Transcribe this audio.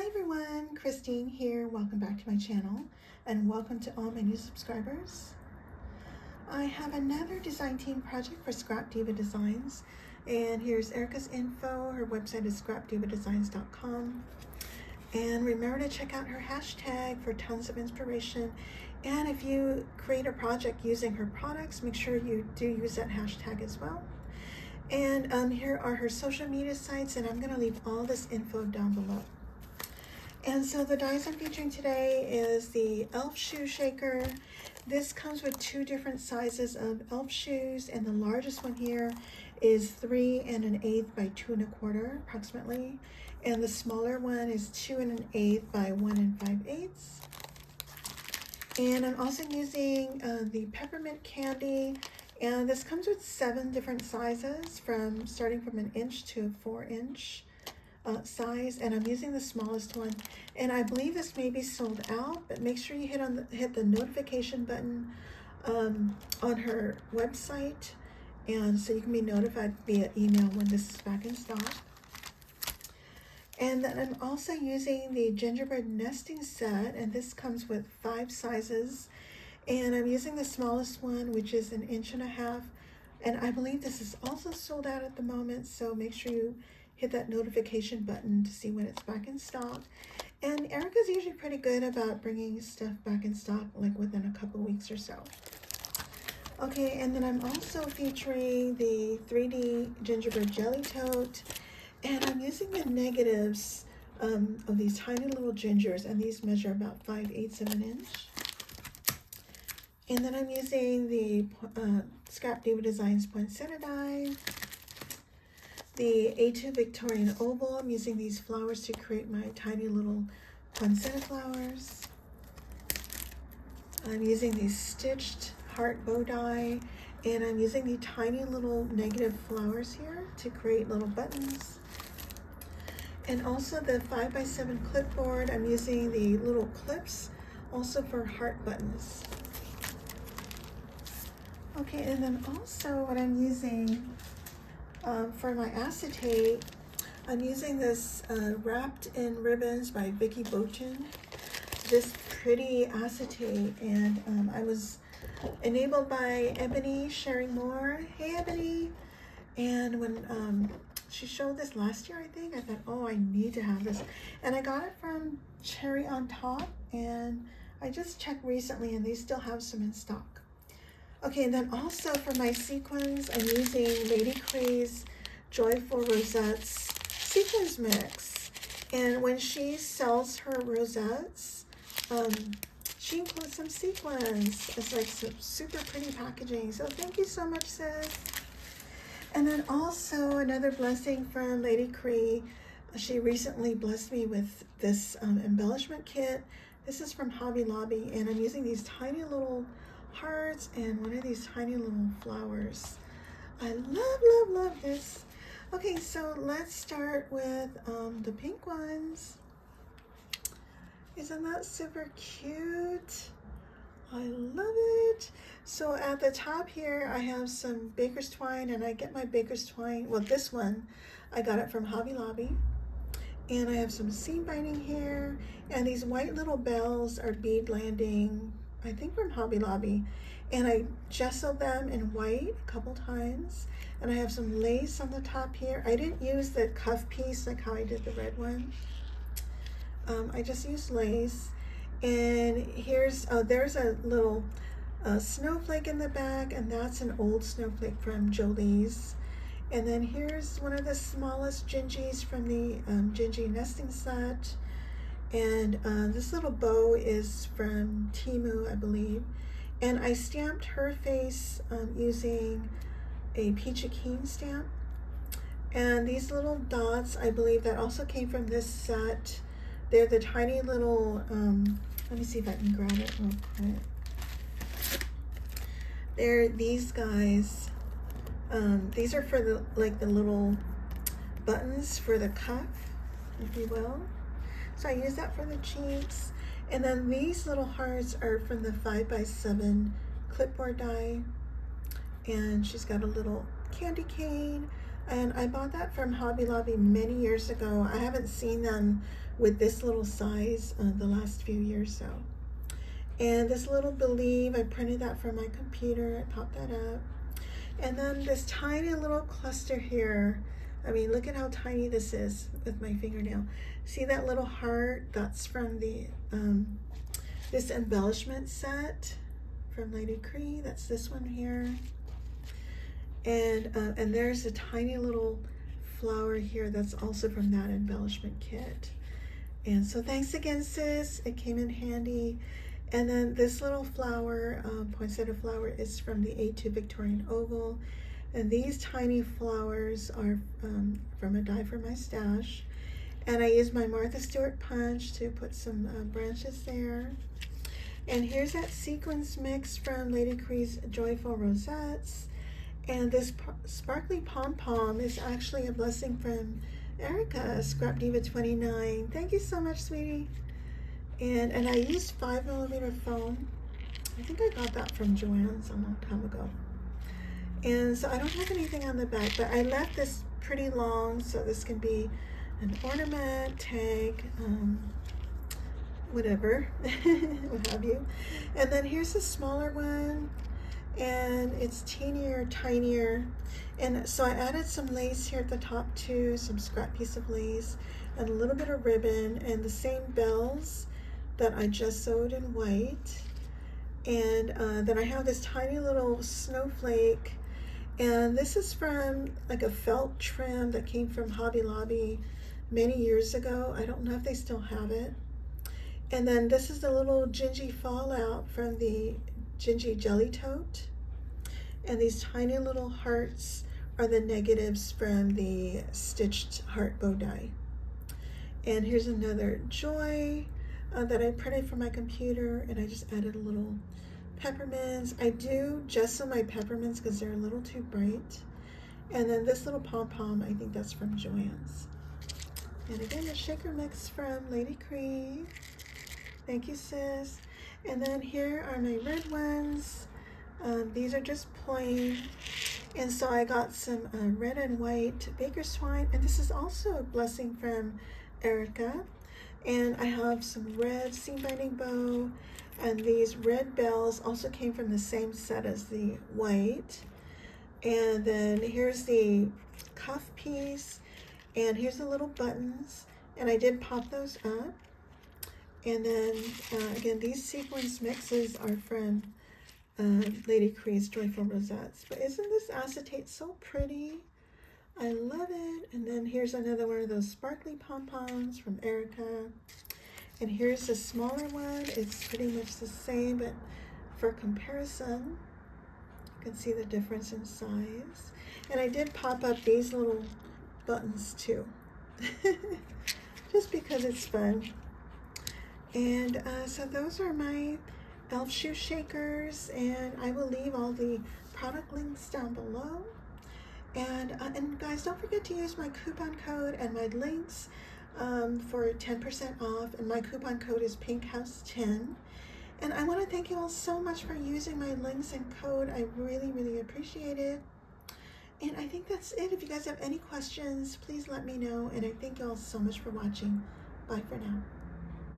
everyone, Christine here. Welcome back to my channel and welcome to all my new subscribers. I have another design team project for Scrap Diva Designs, and here's Erica's info. Her website is scrapdivadesigns.com, and remember to check out her hashtag for tons of inspiration. And if you create a project using her products, make sure you do use that hashtag as well. And here are her social media sites, and I'm going to leave all this info down below. And so the dies I'm featuring today is the elf shoe shaker. This comes with two different sizes of elf shoes, and the largest one here is 3 1/8 by 2 1/4 approximately, and the smaller one is 2 1/8 by 1 5/8. And I'm also using the Peppermint Candy, and this comes with 7 different sizes, starting from 1 inch to a 4-inch size, and I'm using the smallest one. And I believe this may be sold out, but make sure you hit the notification button on her website, and so you can be notified via email when this is back in stock. And then I'm also using the Gingerbread Nesting Set, and this comes with 5 sizes. And I'm using the smallest one, which is 1.5 inches. And I believe this is also sold out at the moment, so make sure you hit that notification button to see when it's back in stock. And Erica's usually pretty good about bringing stuff back in stock like within a couple weeks or so. Okay, and then I'm also featuring the 3D Gingerbread Jelly Tote. And I'm using the negatives of these tiny little gingers, and these measure about 5/8 of an inch. And then I'm using the Scrap Diva Designs poinsettia die, the A2 Victorian Oval. I'm using these flowers to create my tiny little poinsettia flowers. I'm using these stitched heart bow die, and I'm using the tiny little negative flowers here to create little buttons. And also the 5x7 clipboard, I'm using the little clips also for heart buttons. Okay, and then also what I'm using for my acetate, I'm using this Wrapped in Ribbons by Vicky Bochin, this pretty acetate, and I was enabled by Eboney sharing more. Hey Eboney! And when she showed this last year, I think, I thought, oh, I need to have this. And I got it from Cherry on Top, and I just checked recently and they still have some in stock. Okay, and then also for my sequins, I'm using Lady Cray's Joyful Rosettes sequins mix. And when she sells her rosettes, she includes some sequins. It's like some super pretty packaging. So thank you so much, sis. And then also another blessing from Lady Cree. She recently blessed me with this embellishment kit. This is from Hobby Lobby, and I'm using these tiny little hearts and one of these tiny little flowers. I love this. Okay, so let's start with the pink ones. Isn't that super cute? I love it. So at the top here, I have some baker's twine, and I get my baker's twine, well, this one, I got it from Hobby Lobby. And I have some seam binding here, and these white little bells are bead landing, I think from Hobby Lobby. And I gessoed them in white a couple times. And I have some lace on the top here. I didn't use the cuff piece like how I did the red one. I just used lace. And here's, there's a little snowflake in the back, and that's an old snowflake from Jolie's. And then here's one of the smallest gingies from the Gingy Nesting Set. And this little bow is from Temu, I believe. And I stamped her face using a Peachy Keen stamp. And these little dots, I believe that also came from this set. They're the tiny little, let me see if I can grab it real quick. They're these guys. These are for the little buttons for the cuff, if you will. So I use that for the cheeks. And then these little hearts are from the 5x7 clipboard die. And she's got a little candy cane, And I bought that from Hobby Lobby many years ago. I haven't seen them with this little size the last few years though. And this little Believe, I printed that from my computer. I popped that up. And then this tiny little cluster here. I mean, look at how tiny this is with my fingernail. See that little heart? That's from the this embellishment set from Lady Cree. That's this one here. And there's a tiny little flower here that's also from that embellishment kit. And so thanks again, sis. It came in handy. And then this little flower, poinsettia flower, is from the A2 Victorian Oval. And these tiny flowers are from a die for my stash. And I used my Martha Stewart punch to put some branches there. And here's that sequins mix from Lady Cree's Joyful Rosettes. And this sparkly pom-pom is actually a blessing from Erica, Scrap Diva 29. Thank you so much, sweetie. And I used 5mm foam. I think I got that from Joann's a long time ago. And so I don't have anything on the back, but I left this pretty long so this can be an ornament, tag, whatever, what have you. And then here's a smaller one, and it's teenier, tinier. And so I added some lace here at the top too, some scrap piece of lace, and a little bit of ribbon, and the same bells that I just sewed in white. And then I have this tiny little snowflake, and this is from like a felt trim that came from Hobby Lobby many years ago. I don't know if they still have it. And then this is the little gingy fallout from the Gingerbread Jelly Tote. And these tiny little hearts are the negatives from the stitched heart bow die. And here's another joy that I printed from my computer, and I just added a little peppermints. I do gesso my peppermints because they're a little too bright. And then this little pom-pom, I think that's from Joann's. And again, a shaker mix from Lady Cree. Thank you, sis. And then here are my red ones. These are just plain. And so I got some red and white baker's twine. And this is also a blessing from Erica. And I have some red seam binding bow. And these red bells also came from the same set as the white. And then here's the cuff piece. And here's the little buttons. And I did pop those up. And then, again, these sequins mixes are from Lady Cree's Joyful Rosettes. But isn't this acetate so pretty? I love it. And then here's another one of those sparkly pom-poms from Erica. And here's a smaller one. It's pretty much the same, but for comparison, you can see the difference in size. And I did pop up these little buttons too, just because it's fun. And so those are my elf shoe shakers, and I will leave all the product links down below. And guys, don't forget to use my coupon code and my links for 10% off, and my coupon code is PinkHouse10. And I want to thank you all so much for using my links and code. I really, really appreciate it. And I think that's it. If you guys have any questions, please let me know. And I thank you all so much for watching. Bye for now.